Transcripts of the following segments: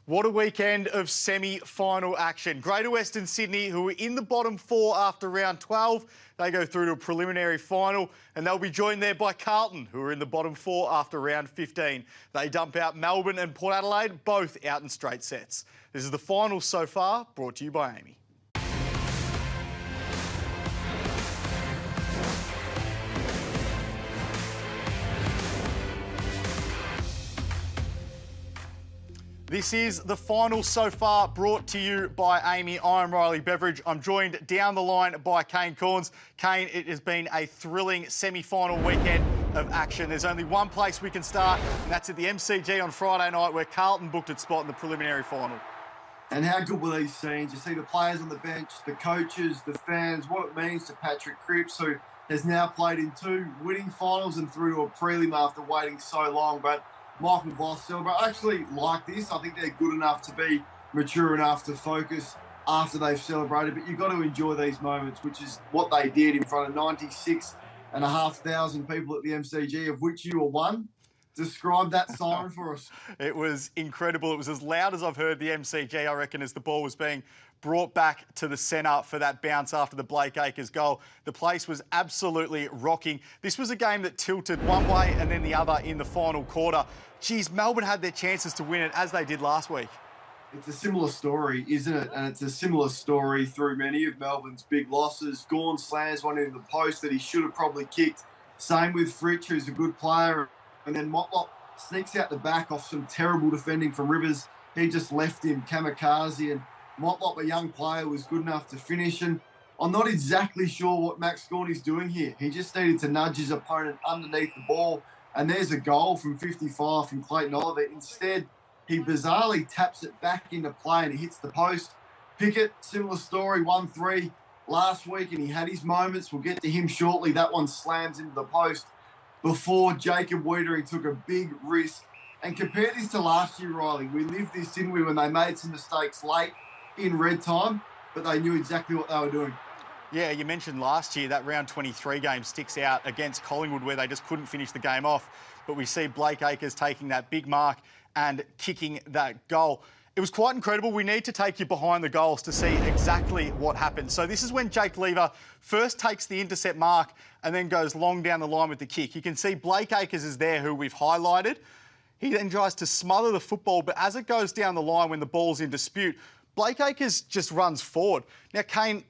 What a weekend of semi-final action. Greater Western Sydney, who were in the bottom four after round 12, they go through to a preliminary final, and they'll be joined there by Carlton, who are in the bottom four after round 15. They dump out Melbourne and Port Adelaide, both out in straight sets. This is the final so far, brought to you by Amy. This is the final so far, brought to you by Amy. I'm Riley Beveridge. I'm joined down the line by Kane Cornes. Kane, it has been a thrilling semi-final weekend of action. There's only one place we can start, and that's at the MCG on Friday night, where Carlton booked its spot in the preliminary final. And how good were these scenes? You see the players on the bench, the coaches, the fans, what it means to Patrick Crips, who has now played in 2 winning finals and through to a prelim after waiting so long. But Michael Voss celebrate. I actually like this. I think they're good enough to be mature enough to focus after they've celebrated. But you've got to enjoy these moments, which is what they did in front of 96,500 people at the MCG, of which you were one. Describe that siren for us. It was incredible. It was as loud as I've heard the MCG, I reckon, as the ball was being brought back to the centre for that bounce after the Blake Acres goal. The place was absolutely rocking. This was a game that tilted one way and then the other in the final quarter. Geez, Melbourne had their chances to win it, as they did last week. It's a similar story, isn't it? And it's a similar story through many of Melbourne's big losses. Gawn slams one into the post that he should have probably kicked. Same with Fritsch, who's a good player. And then Motlop sneaks out the back off some terrible defending from Rivers. He just left him kamikaze, and Motlop, a young player, was good enough to finish. And I'm not exactly sure what Max Gawney's doing here. He just needed to nudge his opponent underneath the ball, and there's a goal from 55 from Clayton Oliver. Instead, he bizarrely taps it back into play and it hits the post. Pickett, similar story, 1-3 last week, and he had his moments. We'll get to him shortly. That one slams into the post before Jacob Wiedering took a big risk. And compare this to last year, Riley. We lived this, didn't we, when they made some mistakes late in red time, but they knew exactly what they were doing. Yeah, you mentioned last year that round 23 game sticks out against Collingwood, where they just couldn't finish the game off. But we see Blake Acres taking that big mark and kicking that goal. It was quite incredible. We need to take you behind the goals to see exactly what happened. So this is when Jake Lever first takes the intercept mark and then goes long down the line with the kick. You can see Blake Acres is there, who we've highlighted. He then tries to smother the football, but as it goes down the line when the ball's in dispute, Blake Acres just runs forward. Now, Kane,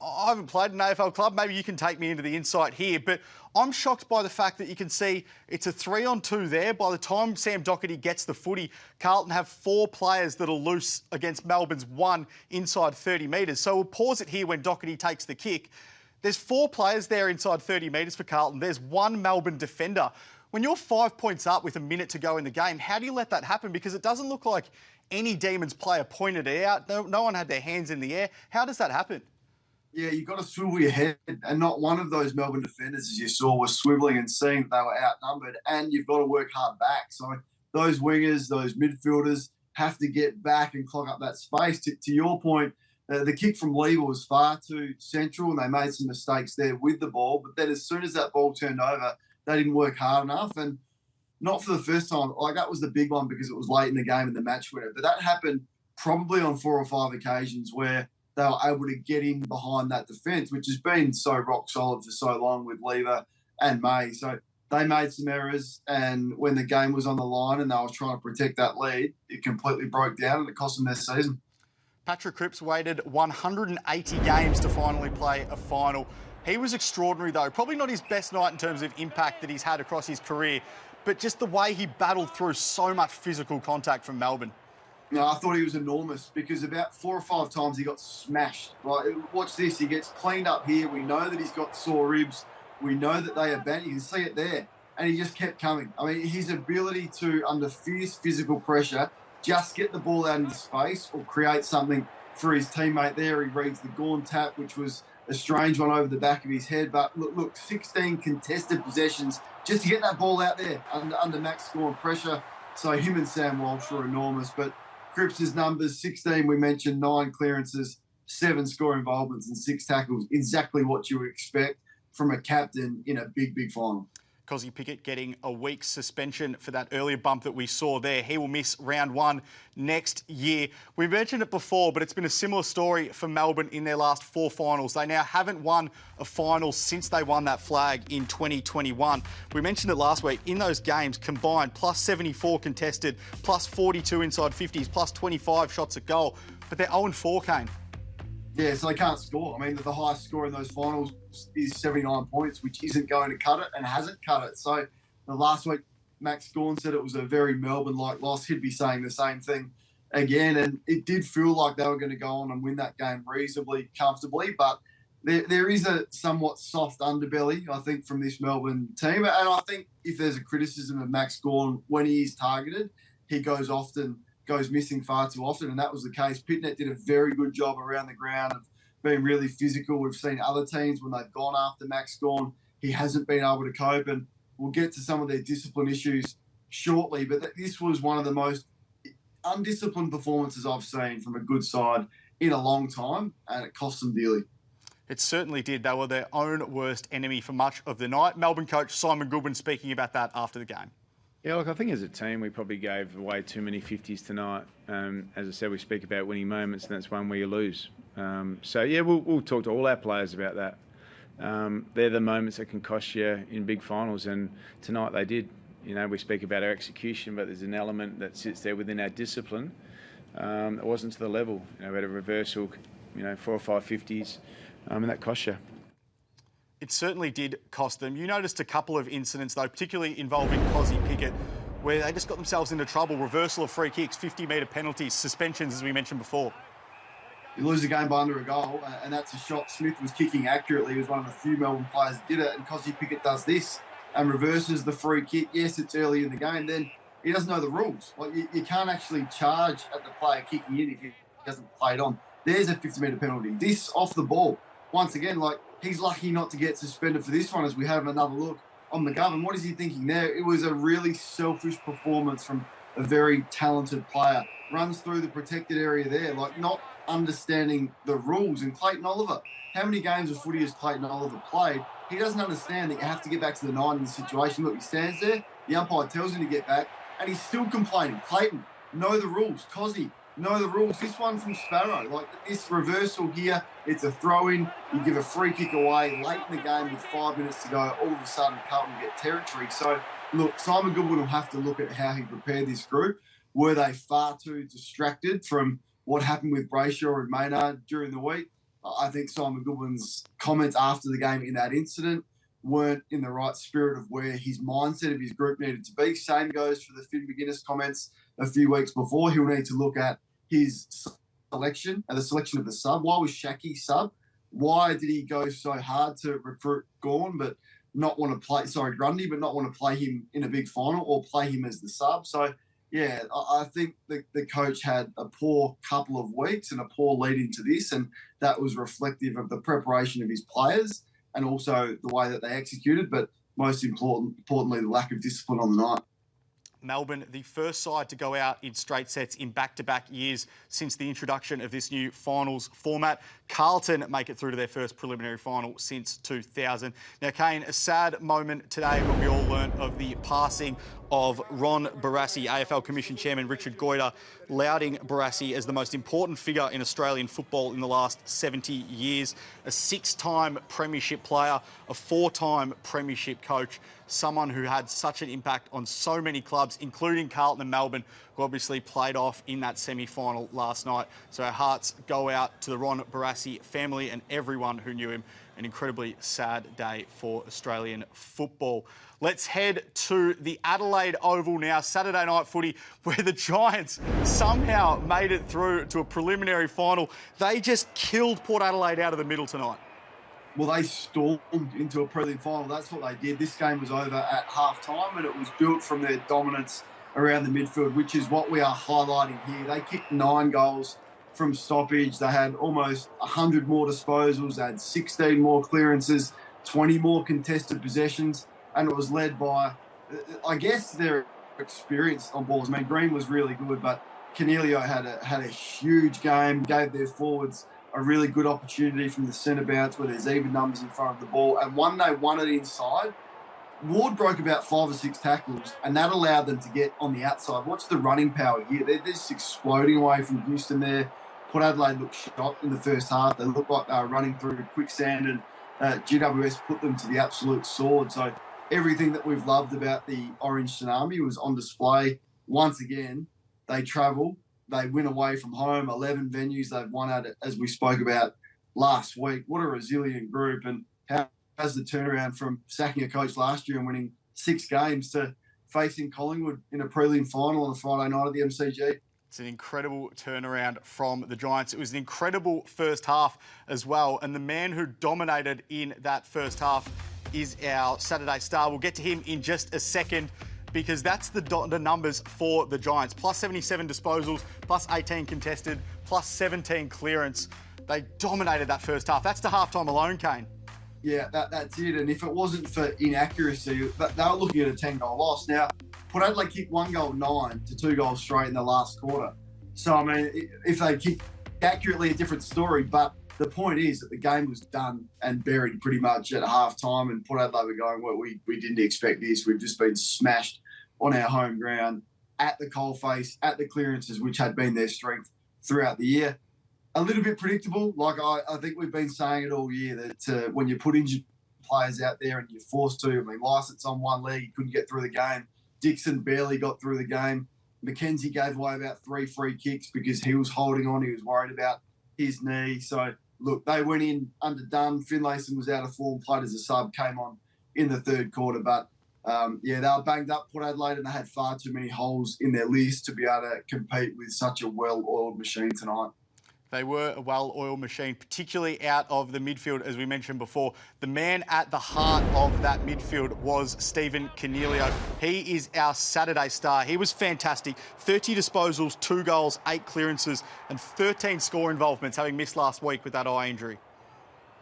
I haven't played an AFL club. Maybe you can take me into the insight here, but I'm shocked by the fact that you can see it's a 3-on-2 there. By the time Sam Doherty gets the footy, Carlton have 4 players that are loose against Melbourne's 1 inside 30 metres. So we'll pause it here when Doherty takes the kick. There's 4 players there inside 30 metres for Carlton. There's 1 Melbourne defender. When you're 5 points up with a minute to go in the game, how do you let that happen? Because it doesn't look like any Demons player pointed it out. No one had their hands in the air. How does that happen? Yeah, you've got to swivel your head, and not one of those Melbourne defenders, as you saw, was swivelling and seeing that they were outnumbered, and you've got to work hard back. So those wingers, those midfielders have to get back and clog up that space. To your point, the kick from Lever was far too central, and they made some mistakes there with the ball. But then as soon as that ball turned over, they didn't work hard enough, and not for the first time. Like, that was the big one because it was late in the game and the match winner. But that happened probably on 4 or 5 occasions where they were able to get in behind that defence, which has been so rock solid for so long with Lever and May. So they made some errors, and when the game was on the line and they were trying to protect that lead, it completely broke down and it cost them their season. Patrick Cripps waited 180 games to finally play a final. He was extraordinary, though. Probably not his best night in terms of impact that he's had across his career, but just the way he battled through so much physical contact from Melbourne. No, I thought he was enormous because about 4 or 5 times he got smashed. Right, watch this. He gets cleaned up here. We know that he's got sore ribs. We know that they are bad. You can see it there. And he just kept coming. I mean, his ability to, under fierce physical pressure, just get the ball out into space or create something for his teammate there. He reads the Gawn tap, which was a strange one over the back of his head. But look, 16 contested possessions just to get that ball out there under Max Gawn pressure. So him and Sam Walsh were enormous. But Cripps' numbers, 16, we mentioned, 9 clearances, 7 score involvements and 6 tackles. Exactly what you would expect from a captain in a big, big final. Cozzy Pickett getting a week's suspension for that earlier bump that we saw there. He will miss round 1 next year. We mentioned it before, but it's been a similar story for Melbourne in their last 4 finals. They now haven't won a final since they won that flag in 2021. We mentioned it last week. In those games combined, plus 74 contested, plus 42 inside 50s, plus 25 shots at goal. But they're 0-4, Kane. Yeah, so they can't score. I mean, the highest score in those finals is 79 points, which isn't going to cut it and hasn't cut it. So last week, Max Gawn said it was a very Melbourne-like loss. He'd be saying the same thing again. And it did feel like they were going to go on and win that game reasonably comfortably. But there is a somewhat soft underbelly, I think, from this Melbourne team. And I think if there's a criticism of Max Gawn, when he is targeted, he goes missing far too often, and that was the case. Pitnet did a very good job around the ground of being really physical. We've seen other teams when they've gone after Max Gawn, he hasn't been able to cope, and we'll get to some of their discipline issues shortly, but this was one of the most undisciplined performances I've seen from a good side in a long time, and it cost them dearly. It certainly did. They were their own worst enemy for much of the night. Melbourne coach Simon Goodwin speaking about that after the game. Yeah, look, I think as a team we probably gave away too many 50s tonight. As I said, we speak about winning moments, and that's one where you lose. We'll talk to all our players about that. They're the moments that can cost you in big finals, and tonight they did. You know, we speak about our execution, but there's an element that sits there within our discipline. It wasn't to the level. You know, we had a reversal, 4 or 5 50s, and that cost you. It certainly did cost them. You noticed a couple of incidents, though, particularly involving Cozzy Pickett, where they just got themselves into trouble. Reversal of free kicks, 50-metre penalties, suspensions, as we mentioned before. You lose the game by under a goal, and that's a shot Smith was kicking accurately. He was one of the few Melbourne players that did it, and Cozzy Pickett does this and reverses the free kick. Yes, it's early in the game. Then he doesn't know the rules. Like you can't actually charge at the player kicking in if he hasn't played on. There's a 50-metre penalty. This off the ball. Once again, he's lucky not to get suspended for this one as we have another look on McGovern. What is he thinking there? It was a really selfish performance from a very talented player. Runs through the protected area there, not understanding the rules. And Clayton Oliver, how many games of footy has Clayton Oliver played? He doesn't understand that you have to get back to the 9 in the situation. Look, he stands there, the umpire tells him to get back, and he's still complaining. Clayton, know the rules. Cozzy, know the rules. This one from Sparrow, this reversal here, it's a throw-in. You give a free kick away late in the game with 5 minutes to go. All of a sudden, Carlton get territory. So, look, Simon Goodwin will have to look at how he prepared this group. Were they far too distracted from what happened with Brayshaw and Maynard during the week? I think Simon Goodwin's comments after the game in that incident weren't in the right spirit of where his mindset of his group needed to be. Same goes for the Finn McGuinness comments a few weeks before. He'll need to look at his selection and the selection of the sub. Why was Shaki sub? Why did he go so hard to recruit Gawn but not want to play, Grundy, but not want to play him in a big final or play him as the sub? So, yeah, I think the coach had a poor couple of weeks and a poor lead into this, and that was reflective of the preparation of his players and also the way that they executed, but most importantly, the lack of discipline on the night. Melbourne, the first side to go out in straight sets in back-to-back years since the introduction of this new finals format. Carlton make it through to their first preliminary final since 2000. Now, Kane, a sad moment today when we all learnt of the passing of Ron Barassi. AFL Commission Chairman Richard Goyder lauding Barassi as the most important figure in Australian football in the last 70 years. A 6-time premiership player, a 4-time premiership coach, someone who had such an impact on so many clubs, including Carlton and Melbourne, who obviously played off in that semi-final last night. So our hearts go out to the Ron Barassi family and everyone who knew him. An incredibly sad day for Australian football. Let's head to the Adelaide Oval now, Saturday night footy, where the Giants somehow made it through to a preliminary final. They just killed Port Adelaide out of the middle tonight. Well, they stormed into a Prelim final. That's what they did. This game was over at half-time, and it was built from their dominance around the midfield, which is what we are highlighting here. They kicked 9 goals from stoppage. They had almost 100 more disposals. They had 16 more clearances, 20 more contested possessions, and it was led by, I guess, their experience on balls. I mean, Green was really good, but Coniglio had a huge game, gave their forwards a really good opportunity from the centre bounce where there's even numbers in front of the ball. And when they won it inside, Ward broke about 5 or 6 tackles, and that allowed them to get on the outside. Watch the running power here. They're just exploding away from Houston there. Port Adelaide looked shot in the first half. They looked like they were running through quicksand, and GWS put them to the absolute sword. So everything that we've loved about the Orange Tsunami was on display. Once again, they travel. They win away from home. 11 venues they've won at, as we spoke about last week. What a resilient group, and how has the turnaround from sacking a coach last year and winning 6 games to facing Collingwood in a prelim final on a Friday night at the MCG. It's an incredible turnaround from the Giants. It was an incredible first half as well. And the man who dominated in that first half is our Saturday star. We'll get to him in just a second, because that's the numbers for the Giants. Plus 77 disposals, plus 18 contested, plus 17 clearance. They dominated that first half. That's the halftime alone, Kane. Yeah, that's it. And if it wasn't for inaccuracy, they were looking at a 10-goal loss. Now, Port Adelaide kicked 1 goal 9 to 2 goals straight in the last quarter. So, I mean, if they kicked accurately, a different story. But the point is that the game was done and buried pretty much at half-time, and Port Adelaide were going, well, we didn't expect this. We've just been smashed on our home ground, at the coalface, at the clearances, which had been their strength throughout the year. A little bit predictable. Like I think we've been saying it all year, that when you put injured players out there and you're forced to, I mean, Lycett's on one leg, he couldn't get through the game. Dixon barely got through the game. McKenzie gave away about 3 free kicks because he was holding on. He was worried about his knee. So, look, they went in underdone. Finlayson was out of form, played as a sub, came on in the third quarter. But, they were banged up, Port Adelaide, and they had far too many holes in their list to be able to compete with such a well-oiled machine tonight. They were a well-oiled machine, particularly out of the midfield, as we mentioned before. The man at the heart of that midfield was Stephen Coniglio. He is our Saturday star. He was fantastic. 30 disposals, 2 goals, 8 clearances, and 13 score involvements, having missed last week with that eye injury.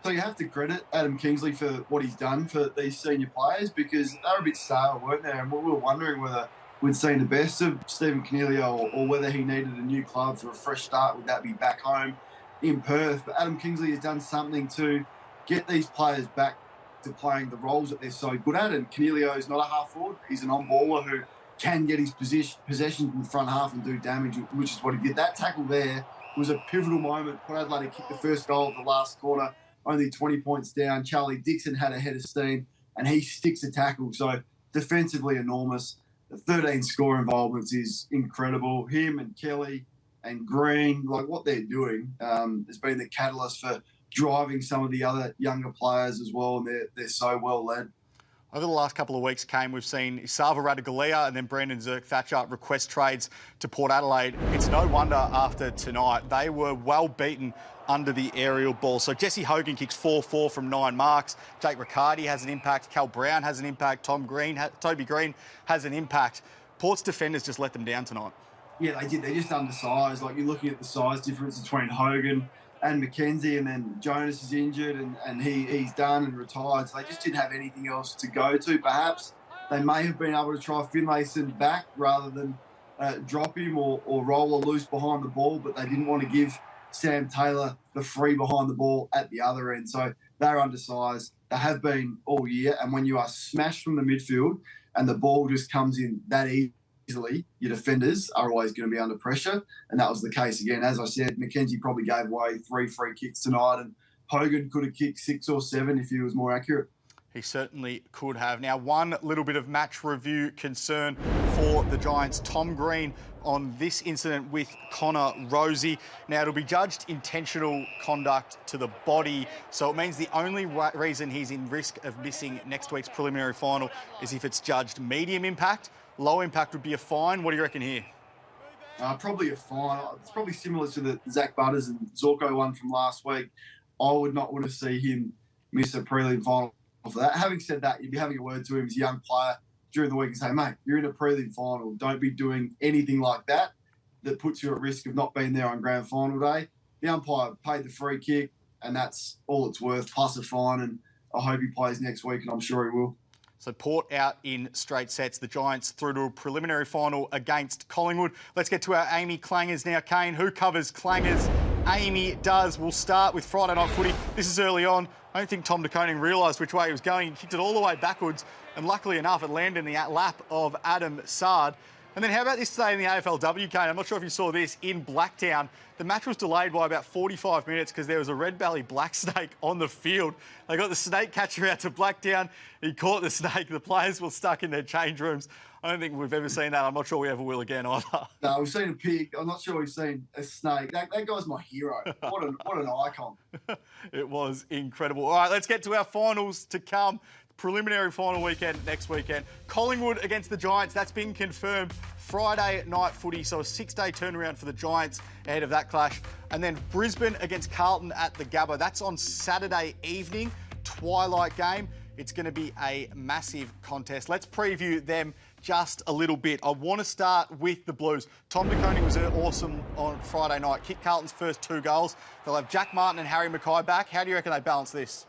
So you have to credit Adam Kingsley for what he's done for these senior players, because they were a bit stale, weren't they? And we were wondering whether we'd seen the best of Stephen Coniglio or whether he needed a new club for a fresh start. Would that be back home in Perth? But Adam Kingsley has done something to get these players back to playing the roles that they're so good at. And Coniglio is not a half forward. He's an on-baller who can get his possessions in the front half and do damage, which is what he did. That tackle there was a pivotal moment. Port Adelaide kicked the first goal of the last quarter, only 20 points down. Charlie Dixon had a head of steam, and he sticks a tackle. So defensively enormous. The 13 score involvements is incredible. Him and Kelly and Green, like what they're doing, has been the catalyst for driving some of the other younger players as well, and they're so well led. Over the last couple of weeks, Kane, we've seen Isava Radaglia and then Brandon Zirk-Thatcher request trades to Port Adelaide. It's no wonder after tonight. They were well beaten under the aerial ball. So Jesse Hogan kicks 4-4 from 9 marks. Jake Riccardi has an impact. Cal Brown has an impact. Toby Green has an impact. Port's defenders just let them down tonight. Yeah, they did. They're just undersized. Like, you're looking at the size difference between Hogan and McKenzie, and then Jonas is injured and he's done and retired. So they just didn't have anything else to go to. Perhaps they may have been able to try Finlayson back rather than drop him or roll or loose behind the ball, but they didn't want to give Sam Taylor the free behind the ball at the other end. So they're undersized. They have been all year. And when you are smashed from the midfield and the ball just comes in that easily, your defenders are always going to be under pressure. And that was the case again. As I said, McKenzie probably gave away 3 free kicks tonight, and Hogan could have kicked 6 or 7 if he was more accurate. He certainly could have. Now, one little bit of match review concern for the Giants. Tom Green on this incident with Connor Rosie. Now, it'll be judged intentional conduct to the body, so it means the only reason he's in risk of missing next week's preliminary final is if it's judged medium impact. Low impact would be a fine. What do you reckon here? Probably a fine. It's probably similar to the Zach Butters and Zorko one from last week. I would not want to see him miss a prelim final for that. Having said that, you'd be having a word to him as a young player during the week and say, mate, you're in a prelim final. Don't be doing anything like that puts you at risk of not being there on grand final day. The umpire paid the free kick, and that's all it's worth, plus a fine, and I hope he plays next week, and I'm sure he will. So Port out in straight sets. The Giants through to a preliminary final against Collingwood. Let's get to our Amy Clangers now. Kane, who covers Clangers Amy does. We'll start with Friday night footy. This is early on. I don't think Tom de Koning realised which way he was going. He kicked it all the way backwards, and luckily enough, it landed in the lap of Adam Sard. And then how about this today in the AFLW, Kane? I'm not sure if you saw this in Blacktown. The match was delayed by about 45 minutes because there was a red belly black snake on the field. They got the snake catcher out to Blacktown. He caught the snake. The players were stuck in their change rooms. I don't think we've ever seen that. I'm not sure we ever will again either. No, we've seen a pig. I'm not sure we've seen a snake. That guy's my hero. What an icon. It was incredible. All right, let's get to our finals to come. Preliminary final weekend next weekend. Collingwood against the Giants. That's been confirmed. Friday night footy, so a 6-day turnaround for the Giants ahead of that clash. And then Brisbane against Carlton at the Gabba. That's on Saturday evening, twilight game. It's going to be a massive contest. Let's preview them just a little bit. I want to start with the Blues. Tom de Koning was awesome on Friday night. Kicked Carlton's first 2 goals. They'll have Jack Martin and Harry Mackay back. How do you reckon they balance this?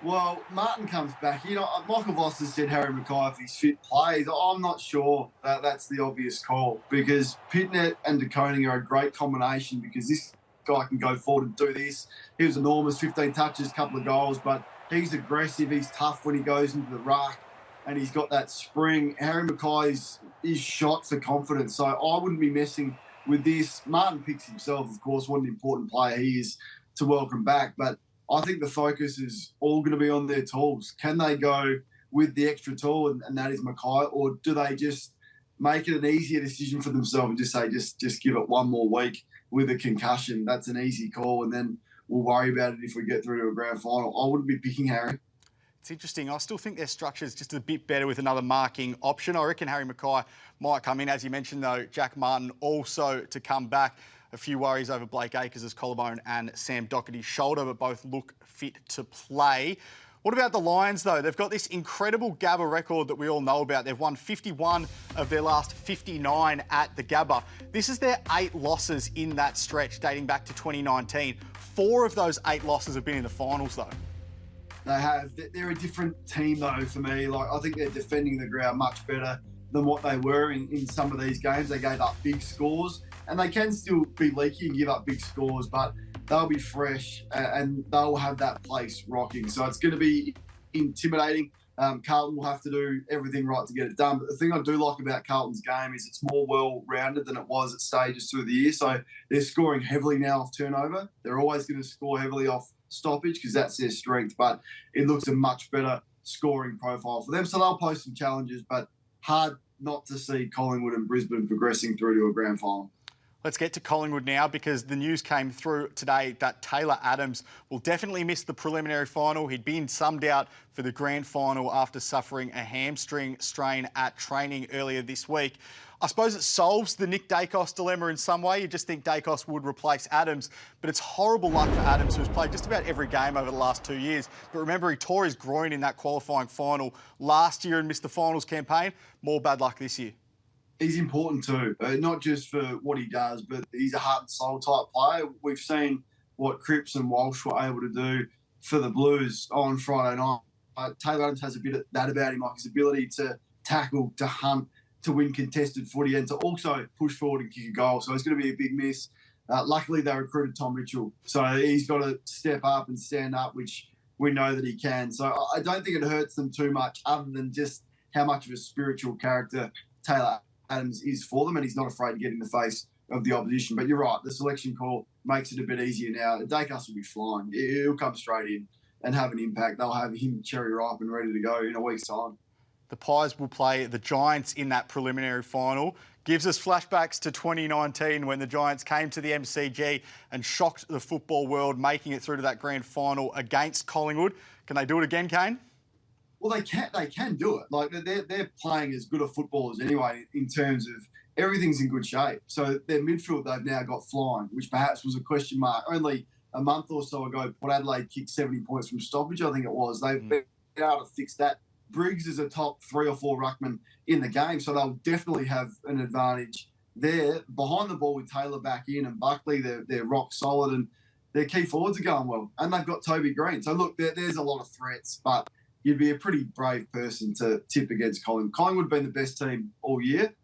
Well, Martin comes back. You know, Michael Voss has said Harry Mackay, if he's fit, plays. I'm not sure that that's the obvious call because Pitnet and de Koning are a great combination because this guy can go forward and do this. He was enormous, 15 touches, couple of goals, but he's aggressive. He's tough when he goes into the ruck and he's got that spring. Harry Mackay's shot for confidence, so I wouldn't be messing with this. Martin picks himself, of course, what an important player he is to welcome back, but I think the focus is all going to be on their tools. Can they go with the extra tool, and that is Mackay, or do they just make it an easier decision for themselves and just say, just give it one more week with a concussion? That's an easy call, and then we'll worry about it if we get through to a grand final. I wouldn't be picking Harry. It's interesting. I still think their structure is just a bit better with another marking option. I reckon Harry Mackay might come in. As you mentioned, though, Jack Martin also to come back. A few worries over Blake Acres' collarbone and Sam Doherty's shoulder, but both look fit to play. What about the Lions, though? They've got this incredible Gabba record that we all know about. They've won 51 of their last 59 at the Gabba. This is their 8 losses in that stretch dating back to 2019. 4 of those 8 losses have been in the finals, though. They have. They're a different team, though, for me. I think they're defending the ground much better than what they were in some of these games. They gave up big scores. And they can still be leaky and give up big scores, but they'll be fresh and they'll have that place rocking. So it's going to be intimidating. Carlton will have to do everything right to get it done. But the thing I do like about Carlton's game is it's more well-rounded than it was at stages through the year. So they're scoring heavily now off turnover. They're always going to score heavily off stoppage because that's their strength. But it looks a much better scoring profile for them. So they'll pose some challenges, but hard not to see Collingwood and Brisbane progressing through to a grand final. Let's get to Collingwood now because the news came through today that Taylor Adams will definitely miss the preliminary final. He'd been summed out for the grand final after suffering a hamstring strain at training earlier this week. I suppose it solves the Nick Dacos dilemma in some way. You just think Dacos would replace Adams, but it's horrible luck for Adams, who's played just about every game over the last 2 years. But remember, he tore his groin in that qualifying final last year and missed the finals campaign. More bad luck this year. He's important too, not just for what he does, but he's a heart and soul type player. We've seen what Crips and Walsh were able to do for the Blues on Friday night. Taylor Adams has a bit of that about him, like his ability to tackle, to hunt, to win contested footy and to also push forward and kick a goal. So it's going to be a big miss. Luckily, they recruited Tom Mitchell. So he's got to step up and stand up, which we know that he can. So I don't think it hurts them too much other than just how much of a spiritual character Taylor Adams is for them, and he's not afraid to get in the face of the opposition. But you're right, the selection call makes it a bit easier now. Dacos will be flying. He'll come straight in and have an impact. They'll have him cherry ripe and ready to go in a week's time. The Pies will play the Giants in that preliminary final. Gives us flashbacks to 2019 when the Giants came to the MCG and shocked the football world, making it through to that grand final against Collingwood. Can they do it again, Kane? Well, they can do it. Like they're playing as good a football as anyway in terms of everything's in good shape. So their midfield they've now got flying, which perhaps was a question mark. Only a month or so ago, Port Adelaide kicked 70 points from stoppage, I think it was. They've been able to fix that. Briggs is a top 3 or 4 ruckman in the game, so they'll definitely have an advantage there. Behind the ball with Taylor back in and Buckley, they're rock solid and their key forwards are going well. And they've got Toby Green. So look, there's a lot of threats, but you'd be a pretty brave person to tip against Collingwood. Collingwood have been the best team all year.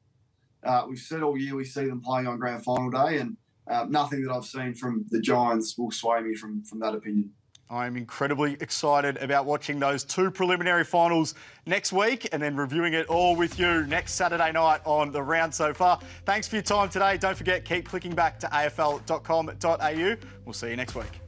We've said all year we see them playing on grand final day, and nothing that I've seen from the Giants will sway me from that opinion. I'm incredibly excited about watching those 2 preliminary finals next week and then reviewing it all with you next Saturday night on The Round So Far. Thanks for your time today. Don't forget, keep clicking back to afl.com.au. We'll see you next week.